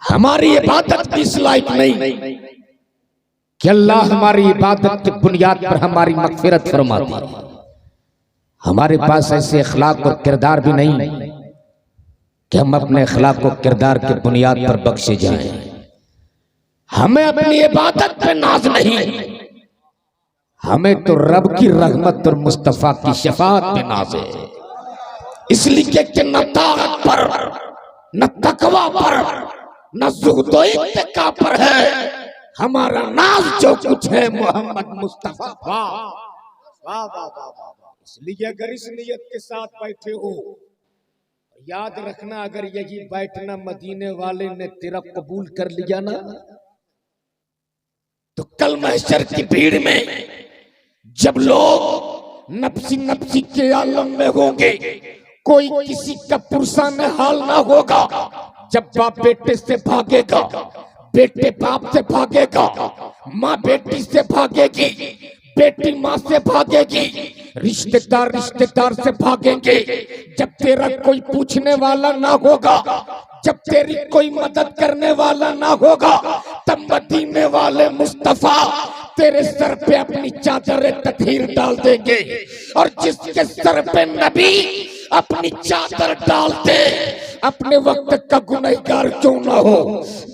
हमारी इबादत भी इस लायक नहीं कि अल्लाह हमारी इबादत की बुनियाद पर हमारी मगफिरत फरमाती है। हमारे पास ऐसे अखलाक और किरदार भी नहीं कि हम अपने अखलाक और किरदार की बुनियाद पर बख्शे जाएं। हमें अपनी इबादत पे नाज नहीं, हमें तो रब की रहमत और मुस्तफा की शफाअत पे नाज है। इसलिए कि न ताकत पर, न तकवा पर, न ज़ुहद व इत्तिका पर है हमारा नाज। जो कुछ है मोहम्मद मुस्तफा। वाह वाह वाह वाह। इसलिए अगर इस नियत के साथ बैठे हो, याद रखना, अगर यही बैठना मदीने वाले ने तेरा कबूल कर लिया ना, तो कल महशर की भीड़ में जब लोग नफ्सी नफ्सी के आलम में होंगे, कोई किसी का पुरसान हाल ना होगा। जब बाप बेटे से भागेगा, बेटे बाप से भागेगा, माँ बेटी से भागेगी, बेटी माँ से भागेगी, रिश्तेदार रिश्तेदार से भागेंगे। जब तेरा कोई पूछने वाला ना होगा, जब तेरी कोई मदद करने वाला ना होगा, तब मदीने वाले मुस्तफा तेरे सर पे अपनी चादर तकहीर डाल देंगे। और जिसके सर पे नबी अपनी चादर डालते, अपने वक्त का गुनहगार क्यों ना हो,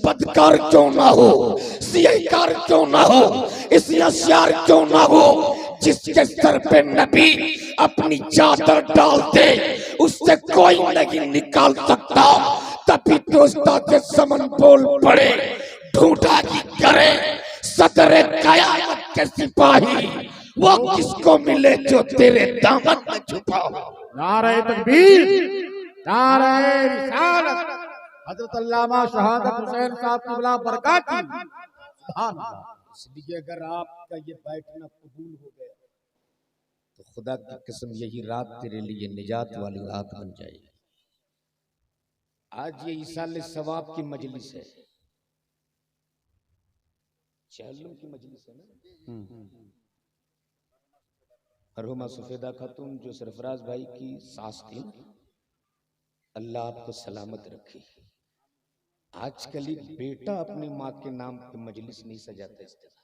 बदकार क्यों ना हो, सियाकार क्यों ना हो, इस्यार क्यों ना हो, जिसके सर पे नबी अपनी चादर डालते उससे कोई नहीं निकाल सकता। तभी तो उस्ताद समन बोल पड़े, ढूंढा की करे सदरे कयामत के सिपाही, वो किसको मिले जो तेरे दामन में छुपा हो। नारे तकबीर, नारे रिसालत, हजरत अल्लामा शहादत हुसैन साहब की बला बरकत। इसलिए अगर आपका ये बैठना कबूल हो गया तो खुदा की कसम यही रात तेरे लिए निजात वाली रात बन जाएगी। आज ये ईसाले सवाब की मजलिस है, चहलम की मजलिस है ना। मरहुमा सफेदा खातून जो सरफराज भाई की सास थी, अल्लाह आपको सलामत रखे। आजकल एक बेटा अपनी माँ के नाम पे मजलिस नहीं सजाता इस तरह,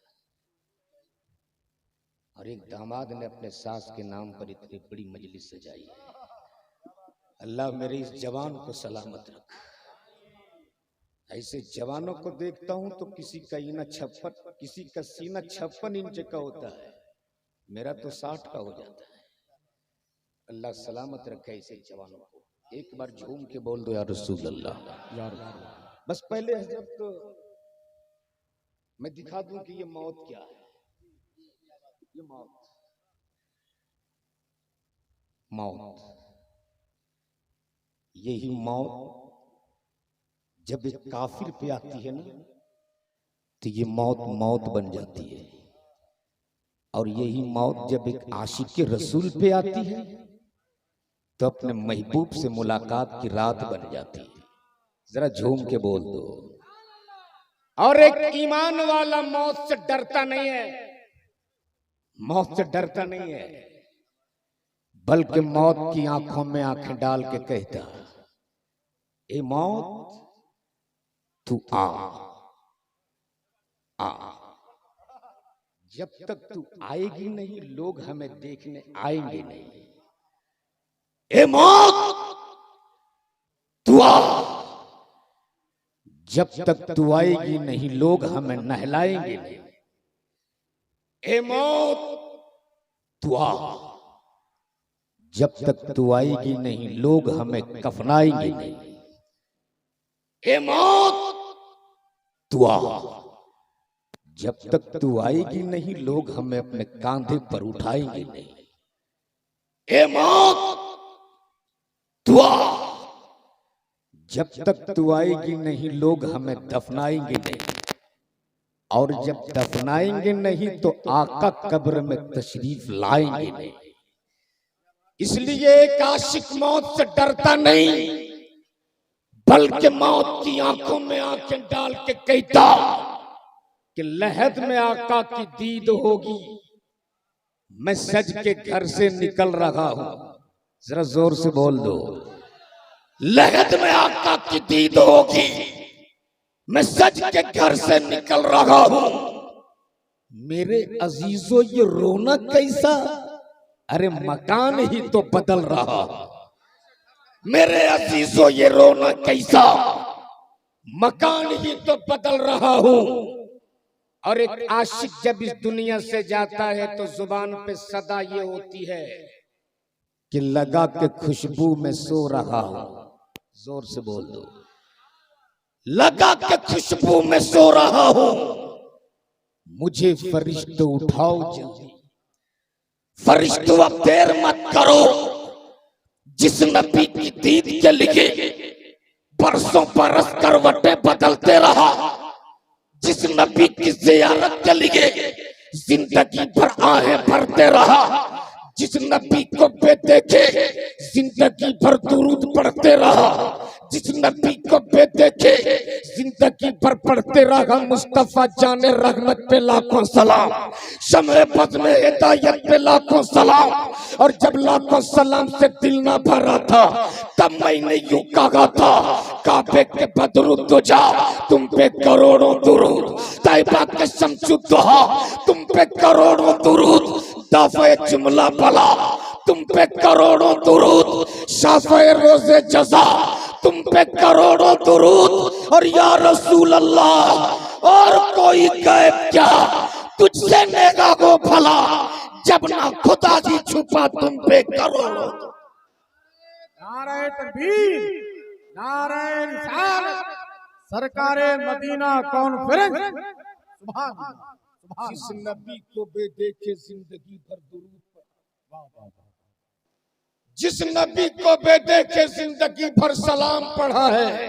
और एक दामाद ने अपने सास के नाम पर इतनी बड़ी मजलिस सजाई है। अल्लाह मेरे इस जवान को सलामत रख। ऐसे जवानों को देखता हूं तो किसी का इना 56, किसी का सीना 56 इंच का होता है, मेरा तो 60 का हो जाता है। अल्लाह सलामत रखे ऐसे जवानों को। एक बार झूम के बोल दो या रसूल अल्लाह या रसूल। बस पहले हजरत मैं दिखा दूं कि ये मौत क्या है। ये मौत, यही मौत जब एक काफिर पे आती है ना, तो ये मौत मौत बन जाती है। और यही मौत जब एक आशिक रसूल पे आती है तो अपने महबूब से मुलाकात की रात बन जाती है। जरा झूम के बोल दो। और एक ईमान वाला मौत से डरता नहीं है, मौत से डरता नहीं है, बल्कि मौत की आंखों में आंखें डाल के कहता, ए मौत तू आ आ। जब तक तू आएगी नहीं लोग हमें देखने आएंगे नहीं। ए मौत तू आ। जब तक तू आएगी नहीं लोग हमें नहलाएंगे नहीं। ए मौत तू आ। जब तक तू आएगी नहीं लोग हमें कफनाएंगे नहीं। ए मौत तू आ। जब तक तू आएगी नहीं लोग हमें अपने कांधे पर उठाएंगे नहीं। ए मौत तू आ। जब तक तू आएगी नहीं लोग हमें दफनाएंगे नहीं, और जब दफनाएंगे नहीं तो आका कब्र में तशरीफ लाएंगे नहीं। इसलिए एक आशिक मौत से डरता नहीं, बल्कि मौत की आंखों में आंखें डाल के कहता कि लहद में आका की दीद होगी, मैं सज के घर से निकल रहा हूं। जरा जोर से बोल दो, लहद में आका की दीद होगी, मैं सज के घर से निकल रहा हूं, मेरे अजीजों ये रोना कैसा, अरे मकान ही तो बदल रहा। मेरे अजीजों ये रोना कैसा, मकान ही तो बदल रहा हूं। और एक आशिक जब इस दुनिया से जाता है तो जुबान पे सदा ये होती है कि लगा के खुशबू में सो रहा हूं। जोर से बोल दो, लगा के खुशबू में सो रहा हूं। मुझे फरिश्तों उठाओ जल्दी, फरिश्तों अब देर मत करो। जिस नबी की दीद के लिए बरसों बरस करवटें बदलते रहा, जिस नबी की ज़ियारत के लिए जिंदगी भर आहें भरते रहा, जिस नबी को बेदेखे जिंदगी भर दुरूद पढ़ते रहा, जिस नबी को बेदेखे जिंदगी भर पढ़ते रहा, मुस्तफा जाने रहमत पे लाखों सलाम, शम्ए बज़ में हिदायत पे लाखों सलाम। और जब लाखों सलाम से दिल ना भरा था तब मैंने यूं कहा था, काबे के बदरू तुझा तुम पे करोड़ों दुरूद, तैयबा के शम्सुद्दोहा तुम पे करोड़ों दुरूद, दाफ़े जुमला भला तुम पे करोड़ों दुरूद, शाफ़े रोज़े जज़ा तुम पे करोड़ों दुरूद। और या रसूल अल्लाह और कोई गैब क्या तुझसे नेगा भला, जब ना खुदा जी छुपा तुम पे करोड़ों। नारे तकबीर, नारे रिसालत, सरकारे मदीना कॉन्फ्रेंस। सुभान अल्लाह, सुभान जिस नबी को बेदेखे जिंदगी भर दुरूद पढ़ा, जिस नबी को बेदेखे जिंदगी भर सलाम पढ़ा है,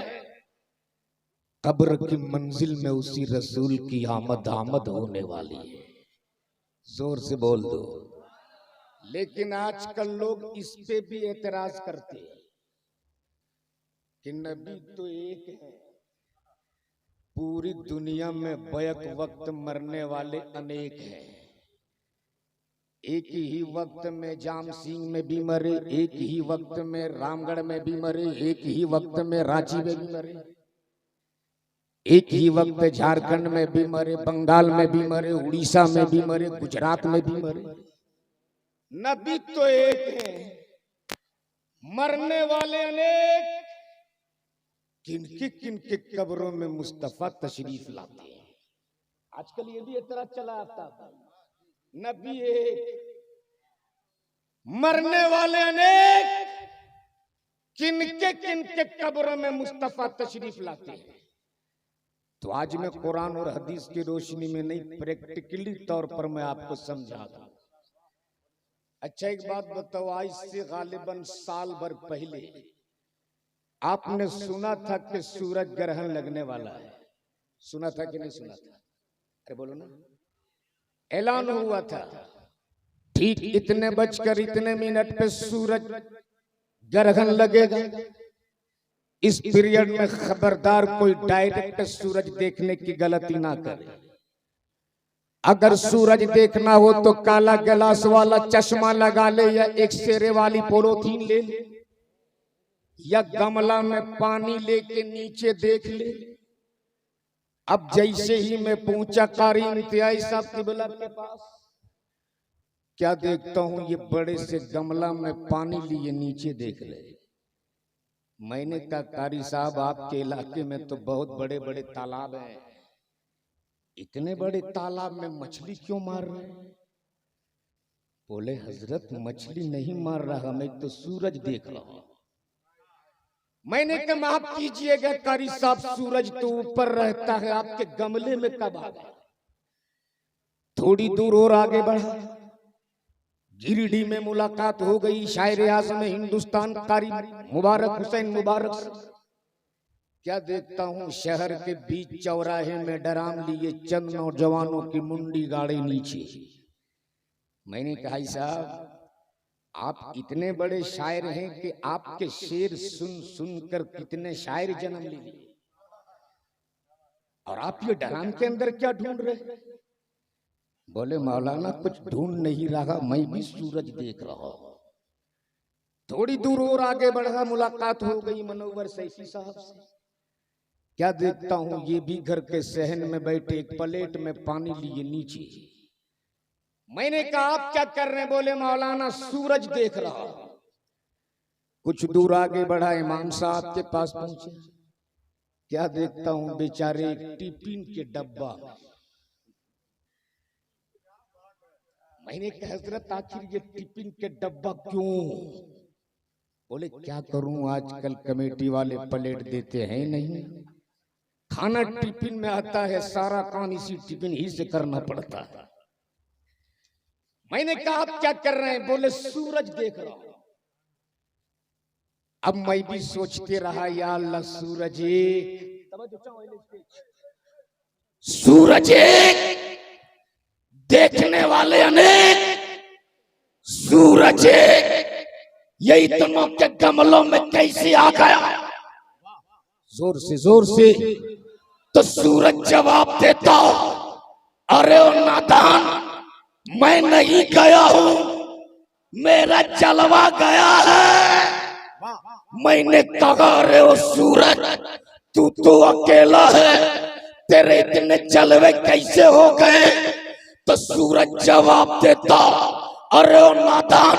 कब्र की मंजिल में उसी रसूल की आमद होने वाली है। जोर से बोल दो। लेकिन आजकल लोग इस पे भी एतराज करते हैं कि नबी तो एक है, पूरी दुनिया में बैक वक्त मरने वाले अनेक हैं। एक ही वक्त में जाम सिंह में भी मरे, एक ही वक्त में रामगढ़ में भी मरे, एक ही वक्त में रांची में भी मरे, एक ही वक्त झारखंड में भी मरे, बंगाल में भी मरे, उड़ीसा में भी मरे, गुजरात में भी मरे। नबी तो एक है, मरने वाले अनेक। किनके कब्रों में मुस्तफा तशरीफ लाते हैं। आजकल ये भी एतराज चला आता है, नबी एक, मरने वाले अनेक। किनके कब्रों में मुस्तफा तशरीफ लाते हैं। तो आज मैं कुरान और हदीस की रोशनी में नहीं, प्रैक्टिकली तौर पर मैं आपको समझा दूं। अच्छा एक बात बताओ, आज से गालिबन साल भर पहले आपने सुना था कि सूरज ग्रहण लगने वाला है? सुना था कि नहीं सुना था? अरे बोलो ना। ऐलान हुआ था ठीक इतने बजकर इतने मिनट पे सूरज ग्रहण लगेगा। इस पीरियड में खबरदार कोई डायरेक्ट सूरज देखने की गलती ना करे। अगर सूरज देखना हो तो काला गिलास वाला चश्मा लगा ले, या एक शेरे वाली पॉलीथीन ले ले, या गमला में पानी लेके नीचे देख ले। अब जैसे ही मैं पहुंचा कारी इम्तियाज साहब किबला के पास, क्या देखता हूं ये बड़े से गमला में पानी लिए नीचे देख ले। मैंने कहा कारी साहब आपके इलाके में तो बहुत बड़े बड़े तालाब हैं, इतने बड़े तालाब में मछली क्यों मार रहे हैं? बोले हजरत मछली नहीं मार रहा, मैं तो सूरज देख रहा हूं। मैंने कहा माफ कीजिएगा कारी साहब, सूरज तो ऊपर रहता है, आपके गमले में कब आ गया? थोड़ी दूर और आगे बढ़ा, गिरिडीह में मुलाकात हो गई शायर आज़म हिंदुस्तान कारी मुबारक हुसैन मुबारक से। क्या देखता हूं शहर के बीच चौराहे में डराम लिए चंद नौजवानों की मुंडी गाड़ी नीचे। मैंने कहा साहब आप इतने बड़े शायर हैं कि आपके शेर सुन सुनकर कितने शायर जन्म लिए, और आप ये डराम के अंदर क्या ढूंढ रहे? बोले मौलाना कुछ ढूंढ नहीं रहा, मैं भी सूरज देख रहा हूं। थोड़ी दूर और आगे बढ़ा, मुलाकात हो गई मनोवर सैफी साहब से। क्या देखता हूं ये भी घर के सहन में बैठे एक प्लेट में पानी लिए नीचे। मैंने कहा आप क्या कर रहे हैं? बोले मौलाना सूरज देख रहा हूं। कुछ दूर आगे बढ़ा, इमाम साहब के पास पहुंचे। क्या देखता हूं बेचारे एक टिफिन के डब्बा। मैंने कहा हजरत आखिर ये टिफिन के डब्बा क्यों? बोले क्या करूं, आजकल कमेटी वाले प्लेट देते हैं नहीं, खाना टिफिन में आता है, सारा काम इसी टिफिन ही से करना पड़ता है। मैंने कहा आप क्या कर रहे हैं? बोले सूरज देख रहा हूं। अब मैं भी सोचते रहा, या अल्लाह सूरज सूरज एक, देखने वाले अनेक, सूरज एक, ये इतनों के गमलों में कैसे आ गया? जोर से तो सूरज जवाब देता, अरे ओ नादान, मैं नहीं गया हूं, मेरा जलवा गया है। मैंने कहा अरे ओ सूरज, तू तो अकेला है, तेरे इतने जलवे कैसे हो गए? तो सूरज जवाब देता, अरे ओ नादान,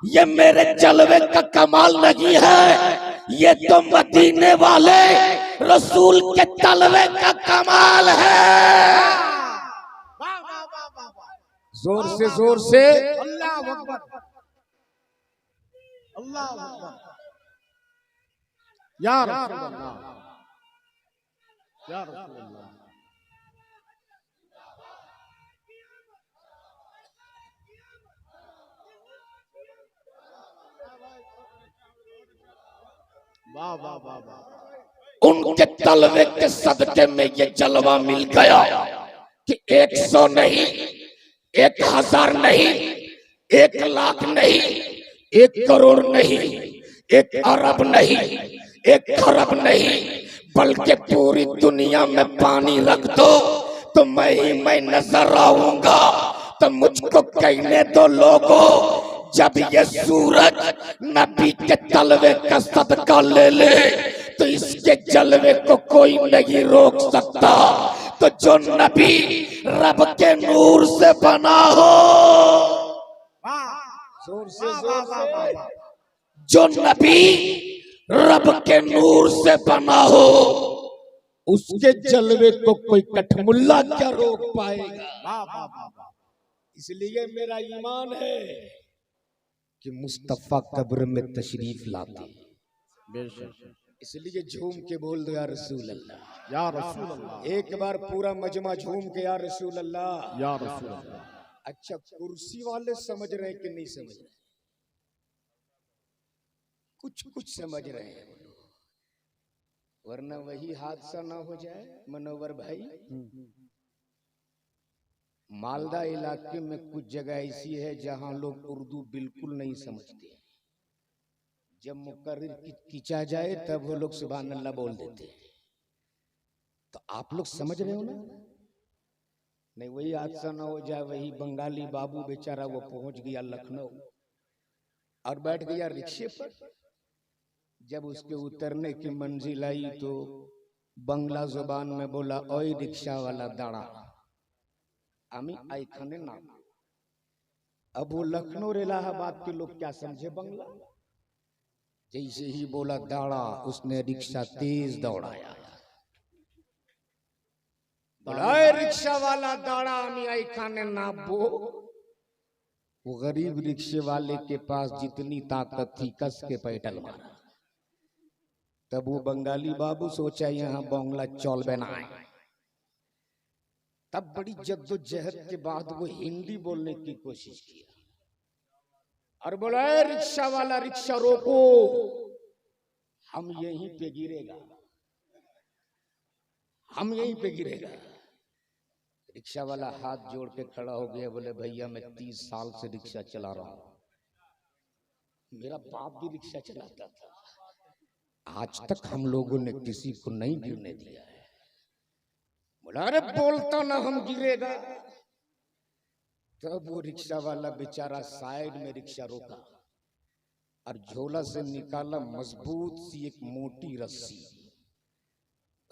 ये मेरे जलवे का कमाल नहीं है, ये तो मदीने वाले रसूल के तलवे का कमाल है। जोर से अल्लाह अकबर, अल्लाह अकबर। या रसूल अल्लाह, या रसूल अल्लाह। वाह वाह वाह वाह। उनके तलवे के सदके में ये जलवा मिल गया कि 100 नहीं, 1000 नहीं, 1 लाख नहीं, 1 करोड़ नहीं, 1 अरब नहीं, 1 खरब नहीं, बल्कि पूरी दुनिया में पानी रख दो तो मैं नजर आऊंगा। तो मुझको कहने दो लोगों, जब ये सूरज नबी के तलवे का सदका ले ले तो इसके जलवे को कोई नहीं रोक सकता। तो जो नबी रब के नूर से बना हो, जो नबी रब के नूर से बना हो, उसके जलवे को कोई कठमुल्ला क्या रोक पाएगा? इसलिए मेरा ईमान है कि मुस्तफा कब्र में तशरीफ लाते, इसलिए झूम के बोल दो या रसूल अल्लाह, या रसूल अल्लाह। एक बार पूरा मजमा झूम के या रसूल अल्लाह, या रसूल अल्लाह। अच्छा कुर्सी वाले समझ रहे हैं कि नहीं समझ रहे? कुछ समझ रहे हैं, वरना वही हादसा ना हो जाए। मनोवर भाई, मालदा इलाके में कुछ जगह ऐसी है जहां लोग उर्दू बिल्कुल नहीं समझते। जब मुकर्रिर खींचा जाए तब वो लोग सुभान अल्लाह बोल देते हैं। तो आप लोग समझ रहे हो ना? नहीं वही हादसा ना हो जाए, वही बंगाली बाबू बेचारा वो पहुंच गया लखनऊ और बैठ गया रिक्शे पर। जब उसके उतरने की मंजिल आई तो बंगला जुबान में बोला, ओए रिक्शा वाला दाड़ा, आमी आई खाने नाम। अब वो लखनऊ और इलाहाबाद के लोग क्या समझे बंगला? जैसे ही बोला दाड़ा, उसने रिक्शा तेज दौड़ाया, बोला रिक्शा वाला दाड़ा, आमी आई खाने ना बो। वो गरीब रिक्शे वाले के पास जितनी ताकत थी कस के पैडल मारा। तब वो बंगाली बाबू सोचा यहाँ बांग्ला चौल बनाए। तब बड़ी जद्दोजहद के बाद वो हिंदी बोलने की कोशिश किया और बोला, रिक्शा वाला रिक्शा रोको, हम यहीं पे गिरेगा, हम यहीं पे गिरेगा। रिक्शा वाला हाथ जोड़ के खड़ा हो गया, बोले भैया मैं 30 साल से रिक्शा चला रहा हूं, मेरा बाप भी रिक्शा चलाता था, आज तक हम लोगों ने किसी को नहीं गिरने दिया है। बोला अरे बोलता ना हम गिरेगा। तब वो रिक्शा वाला बेचारा साइड में रिक्शा रोका और झोला से निकाला मजबूत सी एक मोटी रस्सी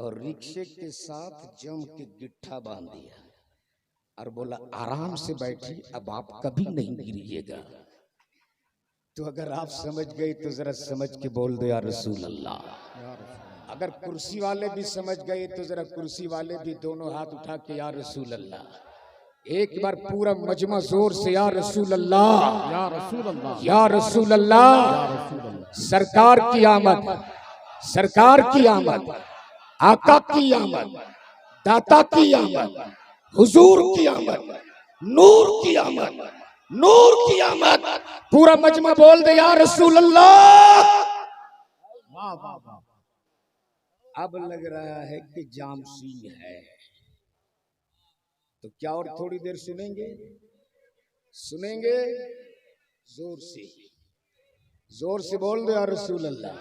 और रिक्शे के साथ जम के गिट्ठा बांध दिया और बोला आराम से बैठिए, अब आप कभी नहीं गिरिएगा। तो अगर आप समझ गए तो जरा समझ के बोल दो या रसूल अल्लाह। अगर कुर्सी वाले भी समझ गए तो जरा कुर्सी वाले भी दोनों हाथ उठा के या रसूल अल्लाह। एक बार पूरा मजमा जोर से या रसूल अल्लाह, या रसूल अल्लाह, या रसूल अल्लाह। सरकार की आमद, सरकार की आमद, आका की आमद, दाता की आमद, हुजूर की आमद, नूर की आमद, नूर की आमद। पूरा मजमा बोल दे या रसूल अल्लाह। वाह वाह वाह। अब लग रहा है कि जामसी है, तो क्या और थोड़ी देर सुनेंगे? सुनेंगे? जोर से बोल दो या रसूल अल्लाह।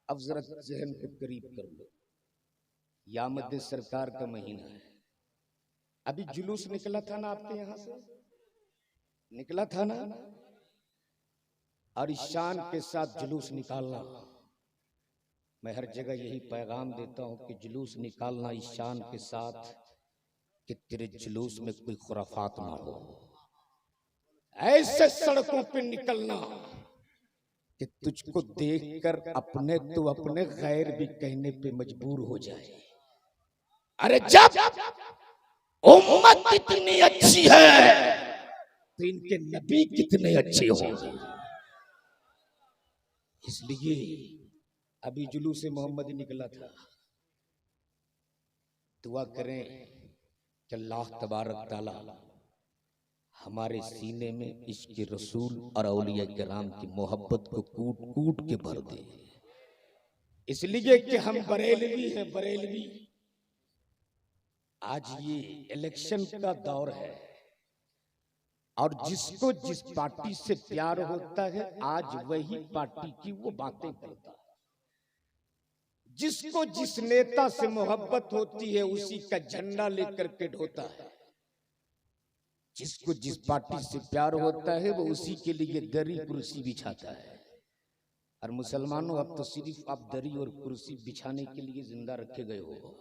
अब जरा जहन को करीब कर लो, यामद सरकार का महीना है। अभी जुलूस निकला था ना आपके यहां से, निकला था ना, और इस शान के साथ जुलूस निकालना। मैं हर जगह यही पैगाम देता हूं कि जुलूस निकालना इस शान के साथ कि तेरे जुलूस में कोई खुराफात ना हो। ऐसे सड़कों पे निकलना कि तुझको देखकर अपने तो अपने गैर भी कहने पे मजबूर हो जाए, अरे जब उम्मत कितनी अच्छी है तो इनके नबी कितने अच्छे होंगे। इसलिए अभी जुलूस मोहम्मद निकला था। दुआ करें कि अल्लाह तबारक ताला हमारे सीने में इश्क रसूल और औलिया किराम की मोहब्बत को कूट कूट के भर दे। इसलिए कि हम बरेलवी हैं, बरेलवी। आज ये इलेक्शन का दौर है और जिसको जिस पार्टी से प्यार होता है आज वही पार्टी की वो बातें करता है। जिसको जिस नेता से मोहब्बत होती है उसी का झंडा लेकर के ढोता है। जिसको जिस पार्टी से प्यार होता है वो उसी के लिए दरी कुर्सी बिछाता है। और मुसलमानों, अब तो सिर्फ आप दरी और कुर्सी बिछाने के लिए जिंदा रखे गए हो,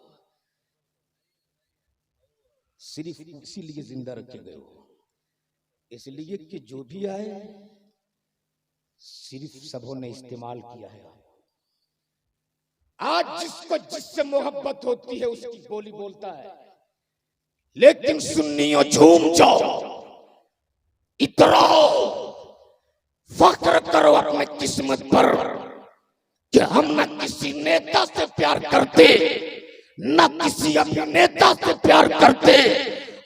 सिर्फ इसीलिए जिंदा रखे गए हो। इसलिए कि जो भी आए सिर्फ सबों ने इस्तेमाल किया है। आज जिसको जिससे मोहब्बत होती है उसकी बोली बोलता है। लेकिन सुन्नियों झूम जाओ, इतराओ, फख्र करो अपने किस्मत पर कि हम न किसी नेता से प्यार करते, न किसी अभिनेता से प्यार करते।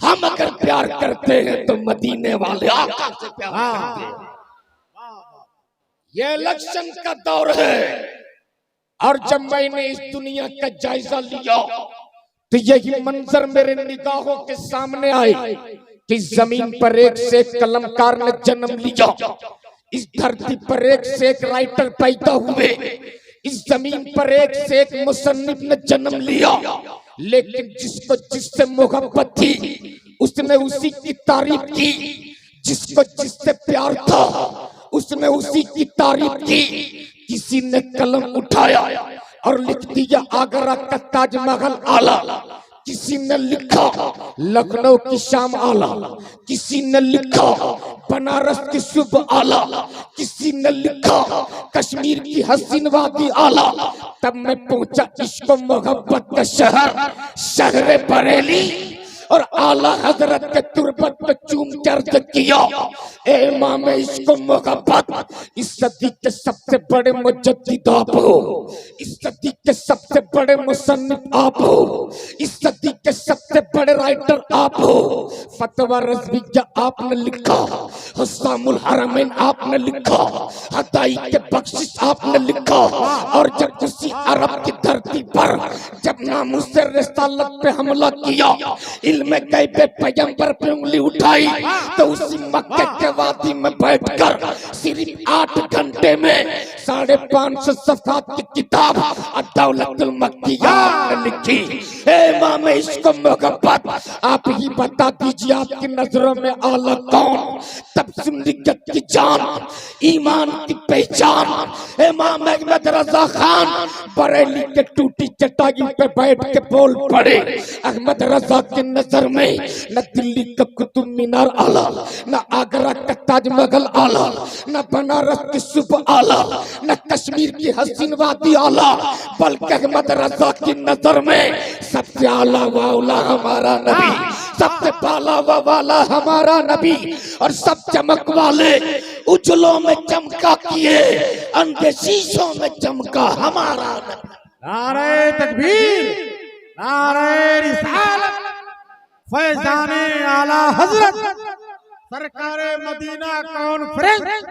हम अगर प्यार करते हैं तो मदीने वाले आका से प्यार करते हैं। ये इलेक्शन का दौर है और जब मैंने इस दुनिया का जायजा लिया तो यही मंजर मेरे निगाहों के सामने आए कि जमीन पर एक से एक कलमकार ने जन्म लिया। इस धरती पर एक से एक राइटर पैदा हुए। इस जमीन पर एक से एक मुसन्निफ ने जन्म लिया। लेकिन जिसको जिससे मोहब्बत थी उसने उसी की तारीफ की। जिसको जिससे प्यार था उसने उसी की तारीफ की। किसी ने कलम उठाया और लिख दिया आगरा का ताजमहल आला। किसी ने लिखा लखनऊ की शाम आला। किसी ने लिखा बनारस की सुबह आला। किसी ने लिखा कश्मीर की हसीन वादी आला। तब मैं पहुंचा इश्क मोहब्बत का शहर, शहर बरेली, और आला हजरत के तुरबत पे चूम दर्द किया। ए इमाम इश्क मोहब्बत, इस सदी के सबसे बड़े मुजद्दिद आप हो। इस सदी के सबसे बड़े मुसन्निफ आप हो। इस सदी के सबसे बड़े राइटर आप हो। फतवा रज़विया आपने लिखा, हुस्सामुल हरमैन आपने लिखा, हदाई के बख्शिश आपने लिखा। और जब उसी अरब की धरती पर जब नामुस रिसालत पे हमला किया, दिल में गए पे पैगंबर पे उंगली उठाई तो उसी मक्के के वादी में बैठकर सिर्फ 8 घंटे में 550 सफ़हात की किताब दौलतुल मक्किया ने लिखी। इमाम इश्क मोहब्बत, आप ही बता दीजिए आपकी नजरों में आला कौन? तब जिंदगियत की जान, ईमान की पहचान। इमाम अहमद रजा खान बरेली के टूटी चटाई पे बैठ के बोल पड़े। अहमद रजा की नजर में न दिल्ली का कुतुब मीनार आला, न आगरा का ताजमहल आला, न बनारस की सुबह आला, न कश्मीर की हसीन वादी आला, बल्कि अहमद रजा की नजर में सबसे आला वाला हमारा नबी, सबसे पाला वाला हमारा नबी, और सब चमक वाले उजलों में चमका किए अंधे शीशों में चमका हमारा नबी। नारे तकबीर, नारे रिसालत, फैजाने आला हजरत, सरकारे मदीना कॉन्फ्रेंस।